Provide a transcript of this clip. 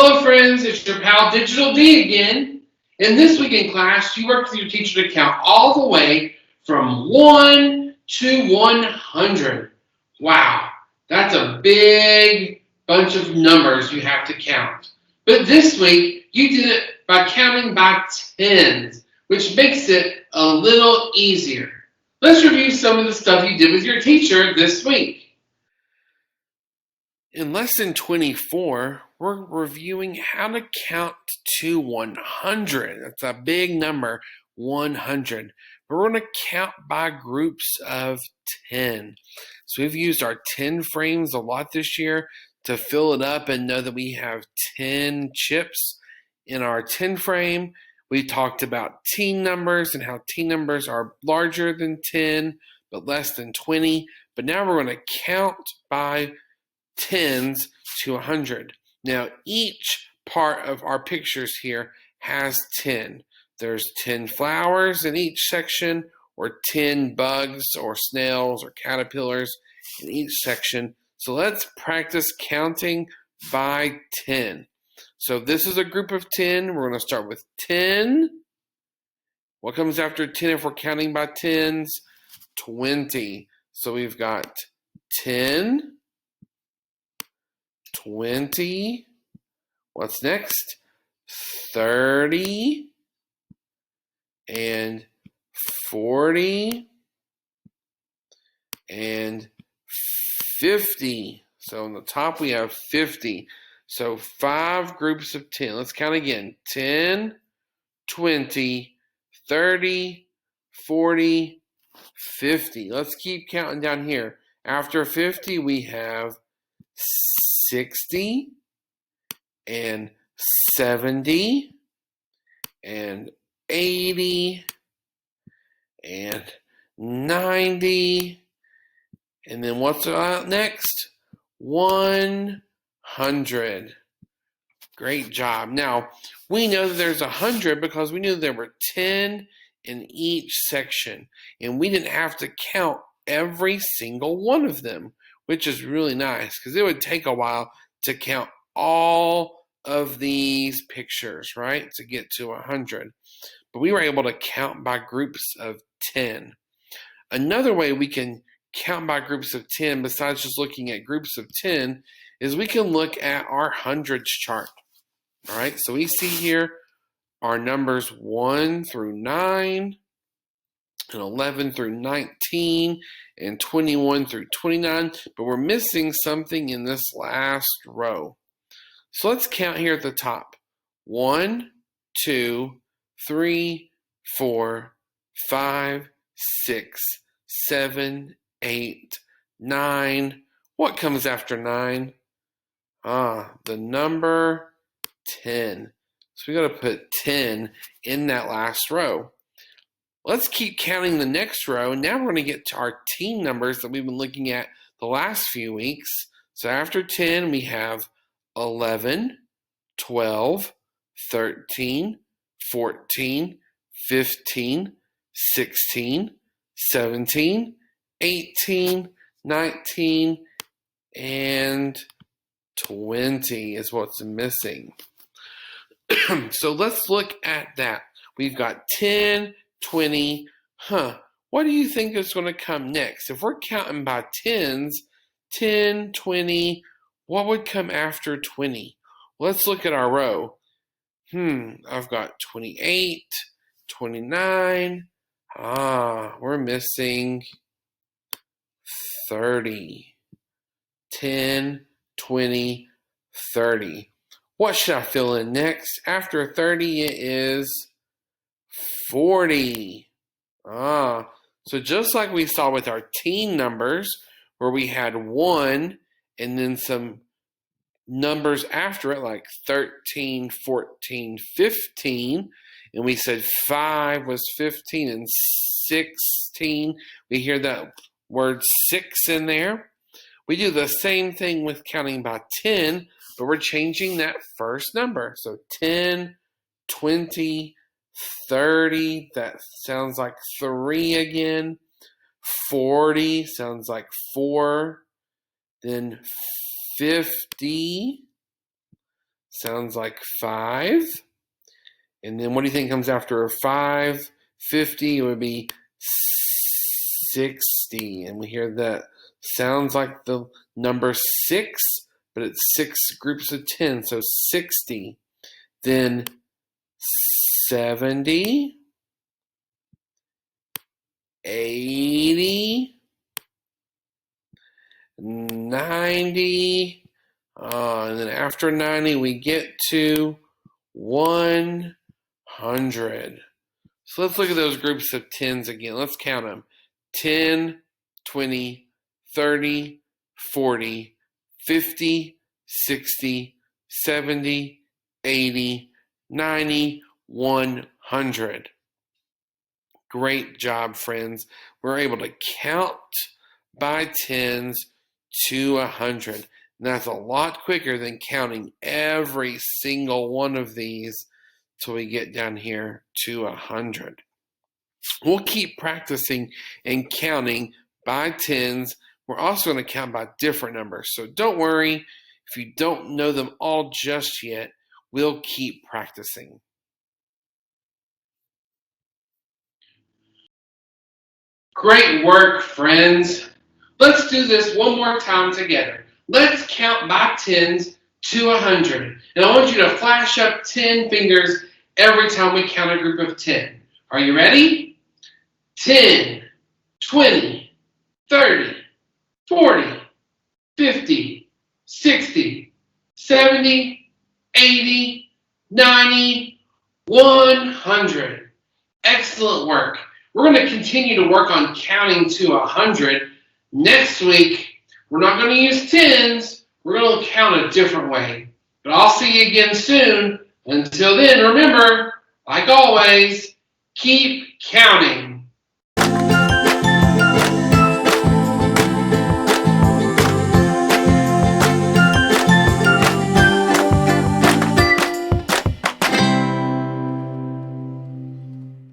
Hello friends, it's your pal Digital D again. In this week in class, you work with your teacher to count all the way from 1 to 100. Wow, that's a big bunch of numbers you have to count. But this week, you did it by counting by tens, which makes it a little easier. Let's review some of the stuff you did with your teacher this week. In lesson 24, we're reviewing how to count to 100. That's a big number, 100. But we're going to count by groups of 10. So we've used our 10 frames a lot this year to fill it up and know that we have 10 chips in our 10 frame. We talked about teen numbers and how teen numbers are larger than 10 but less than 20. But now we're going to count by tens to 100. Now, each part of our pictures here has 10. There's 10 flowers in each section, or 10 bugs or snails or caterpillars in each section. So let's practice counting by 10. So this is a group of 10. We're going to start with 10. What comes after 10 if we're counting by tens? 20. So we've got 10, 20, what's next? 30, and 40, and 50. So on the top we have 50. So 5 groups of 10. Let's count again. 10, 20, 30, 40, 50. Let's keep counting down here. After 50 we have 60 and 70 and 80 and 90, and then what's next? 100. Great job. Now, we know that there's 100 because we knew there were 10 in each section, and we didn't have to count every single one of them, which is really nice because it would take a while to count all of these pictures, right, to get to 100. But we were able to count by groups of 10. Another way we can count by groups of 10, besides just looking at groups of 10, is we can look at our hundreds chart. All right, so we see here our numbers 1 through 9, and 11 through 19, and 21 through 29, but we're missing something in this last row. So let's count here at the top. 1, 2, 3, 4, 5, 6, 7, 8, 9. What comes after 9? The number 10. So we got to put 10 in that last row. Let's keep counting the next row. Now we're going to get to our teen numbers that we've been looking at the last few weeks. So after 10, we have 11, 12, 13, 14, 15, 16, 17, 18, 19, and 20 is what's missing. So let's look at that. We've got 10, 20. What do you think is going to come next? If we're counting by tens, 10, 20, what would come after 20? Let's look at our row. I've got 28, 29. We're missing 30. 10, 20, 30. What should I fill in next? After 30, it is 40. So just like we saw with our teen numbers, where we had 1 and then some numbers after it, like 13, 14, 15, and we said 5 was 15 and 16. We hear that word 6 in there. We do the same thing with counting by 10, but we're changing that first number. So 10, 20, 30, that sounds like 3 again. 40 sounds like 4. Then 50 Sounds like 5. And then what do you think comes after 5? 50 would be 60. And we hear that sounds like the number 6, but it's 6 groups of 10, so 60. Then 70, 80, 90, and then after 90 we get to 100. So let's look at those groups of 10s again. Let's count them. 10, 20, 30, 40, 50, 60, 70, 80, 90, 100. Great job, friends. We're able to count by 10s to 100. And that's a lot quicker than counting every single one of these till we get down here to 100. We'll keep practicing and counting by 10s. We're also going to count by different numbers. So don't worry if you don't know them all just yet. We'll keep practicing. Great work, friends. Let's do this one more time together. Let's count by 10s to 100. And I want you to flash up 10 fingers every time we count a group of 10. Are you ready? 10, 20, 30, 40, 50, 60, 70, 80, 90, 100. Excellent work. We're going to continue to work on counting to 100. Next week, we're not going to use 10s. We're going to count a different way. But I'll see you again soon. Until then, remember, like always, keep counting.